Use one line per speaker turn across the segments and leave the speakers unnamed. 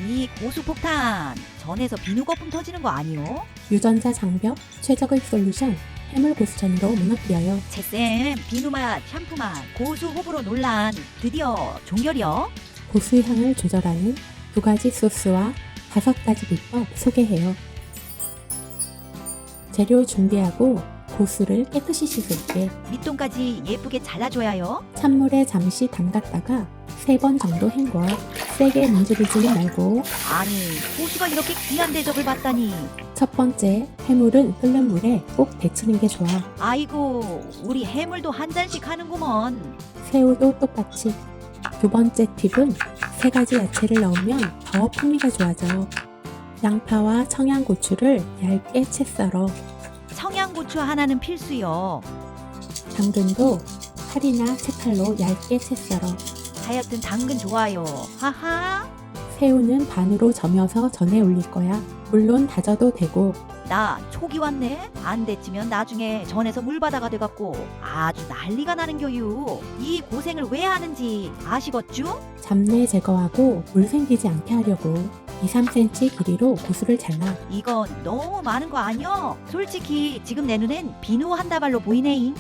이 고수폭탄 전에서 비누 거품 터지는 거 아니요?
유전자 장벽 최적의 솔루션 해물 고수전으로 무너뜨려요.
채쌤 비누맛 샴푸맛 고수 호불호 논란 드디어 종결이요?
고수 향을 조절하는 2가지 소스와 5가지 비법 소개해요. 재료 준비하고 고수를 깨끗이 씻을게.
밑동까지 예쁘게 잘라줘야요.
찬물에 잠시 담갔다가 3번 정도 헹궈. 세게 문지르지는 말고.
아니 고수가 이렇게 귀한 대접을 받다니.
첫 번째, 해물은 끓는 물에 꼭 데치는 게 좋아.
아이고 우리 해물도 한 잔씩 하는구먼.
새우도 똑같이. 2번째 팁은 3가지 야채를 넣으면 더 풍미가 좋아져. 양파와 청양고추를 얇게 채 썰어.
청양고추 하나는 필수요.
당근도 칼이나 채칼로 얇게 채 썰어.
하여튼 당근 좋아요. 하하.
새우는 반으로 점여서 전에 올릴 거야. 물론 다져도 되고.
나 초기 왔네. 안 데치면 나중에 전에서 물바다가 돼갖고 아주 난리가 나는 교유. 이 고생을 왜 하는지 아시겠죠?
잡내 제거하고 물 생기지 않게 하려고 2-3cm 길이로 고수를 잘라.
이건 너무 많은 거 아니여? 솔직히 지금 내 눈엔 비누 한 다발로 보이네잉.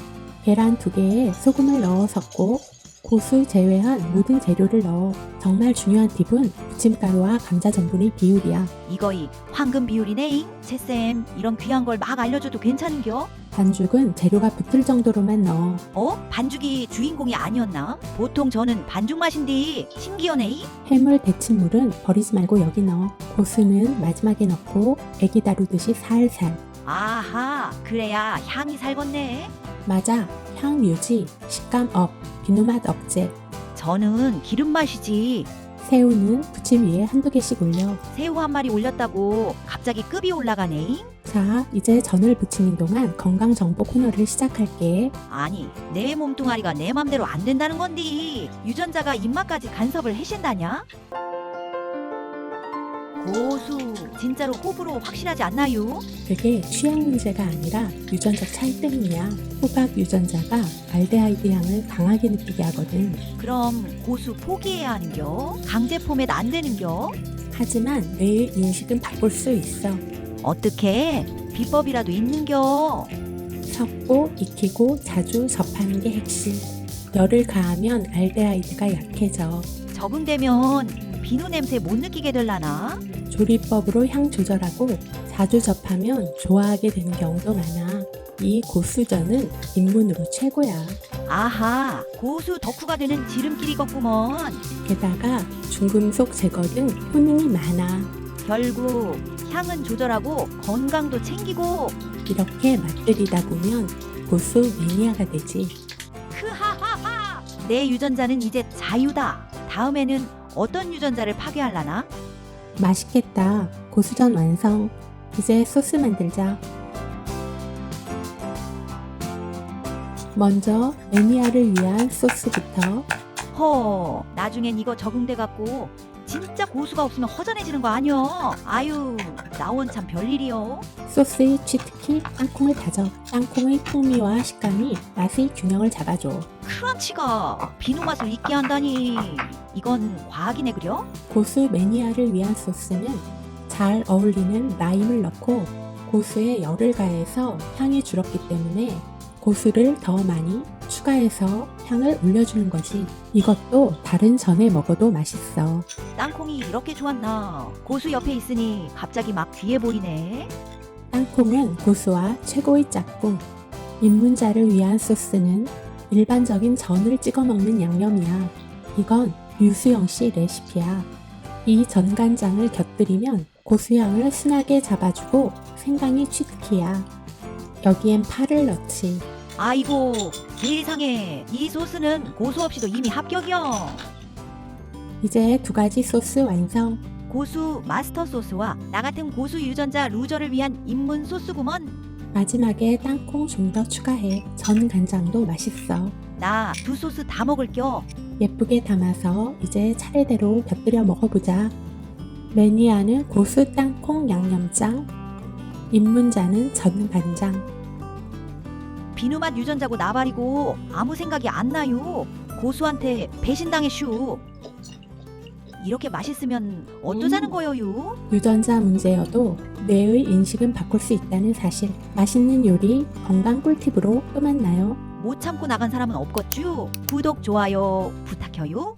계란 2개에 소금을 넣어 섞고 고수 제외한 모든 재료를 넣어. 정말 중요한 팁은 부침가루와 감자 전분의 비율이야.
이거이 황금 비율이네잉. 채쌤 이런 귀한 걸 막 알려줘도 괜찮은겨?
반죽은 재료가 붙을 정도로만 넣어.
반죽이 주인공이 아니었나? 보통 저는 반죽 맛인디 신기하네잉.
해물 데친 물은 버리지 말고 여기 넣어. 고수는 마지막에 넣고 애기 다루듯이 살살.
아하 그래야 향이 살겄네.
맞아. 향 유지, 식감 업, 비누맛 억제.
저는 기름 맛이지.
새우는 부침 위에 1-2개씩 올려.
새우 한 마리 올렸다고 갑자기 급이 올라가네잉.
자, 이제 전을 부치는 동안 건강정보 코너를 시작할게.
아니 내 몸뚱아리가 내 맘대로 안 된다는 건디. 유전자가 입맛까지 간섭을 해신다냐? 고수 진짜로 호불호 확실하지 않나요?
그게 취향 문제가 아니라 유전적 차이 때문이야. 호박 유전자가 알데하이드 향을 강하게 느끼게 하거든.
그럼 고수 포기해야 하는겨? 강제 포맷 안 되는겨?
하지만 뇌의 인식은 바꿀 수 있어.
어떻게? 비법이라도 있는겨?
섞고 익히고 자주 접하는 게 핵심. 열을 가하면 알데하이드가 약해져.
적응되면 비누 냄새 못 느끼게 될라나?
조리법으로 향 조절하고 자주 접하면 좋아하게 되는 경우도 많아. 이 고수전은 입문으로 최고야.
아하 고수 덕후가 되는 지름길이겠구먼.
게다가 중금속 제거 등 효능이 많아.
결국 향은 조절하고 건강도 챙기고.
이렇게 맛들이다 보면 고수 매니아가 되지.
크하하하. 내 유전자는 이제 자유다. 다음에는 어떤 유전자를 파괴할라나?
맛있겠다. 고수전 완성. 이제 소스 만들자. 먼저 매니아를 위한 소스부터.
나중엔 이거 적응돼갖고 진짜 고수가 없으면 허전해지는 거 아니여? 아유 나원 참 별일이요.
소스의 치트키 땅콩을 다져. 땅콩의 풍미와 식감이 맛의 균형을 잡아줘.
크런치가 비누 맛을 잊게 한다니. 이건 과학이네 그려?
고수 매니아를 위한 소스는 잘 어울리는 라임을 넣고 고수에 열을 가해서 향이 줄었기 때문에 고수를 더 많이 추가해서 향을 올려주는 거지. 이것도 다른 전에 먹어도 맛있어.
땅콩이 이렇게 좋았나? 고수 옆에 있으니 갑자기 막 귀해 보이네.
땅콩은 고수와 최고의 짝꿍. 입문자를 위한 소스는 일반적인 전을 찍어 먹는 양념이야. 이건 유수영 씨 레시피야. 이 전간장을 곁들이면 고수향을 순하게 잡아주고 생강이 취득이야. 여기엔 파를 넣지.
아이고 세상에 이 소스는 고수 없이도 이미 합격이여.
이제 2가지 소스 완성.
고수 마스터 소스와 나 같은 고수 유전자 루저를 위한 입문 소스구먼.
마지막에 땅콩 좀 더 추가해. 전간장도 맛있어.
나 2 소스 다 먹을겨.
예쁘게 담아서 이제 차례대로 곁들여 먹어보자. 매니아는 고수 땅콩 양념장, 입문자는 전간장.
비누맛 유전자고 나발이고 아무 생각이 안 나요. 고수한테 배신당했슈. 이렇게 맛있으면 어떠자는 거요유?
유전자 문제여도 뇌의 인식은 바꿀 수 있다는 사실. 맛있는 요리 건강 꿀팁으로 또 만나요.
못 참고 나간 사람은 없겠쥬? 구독, 좋아요 부탁해요.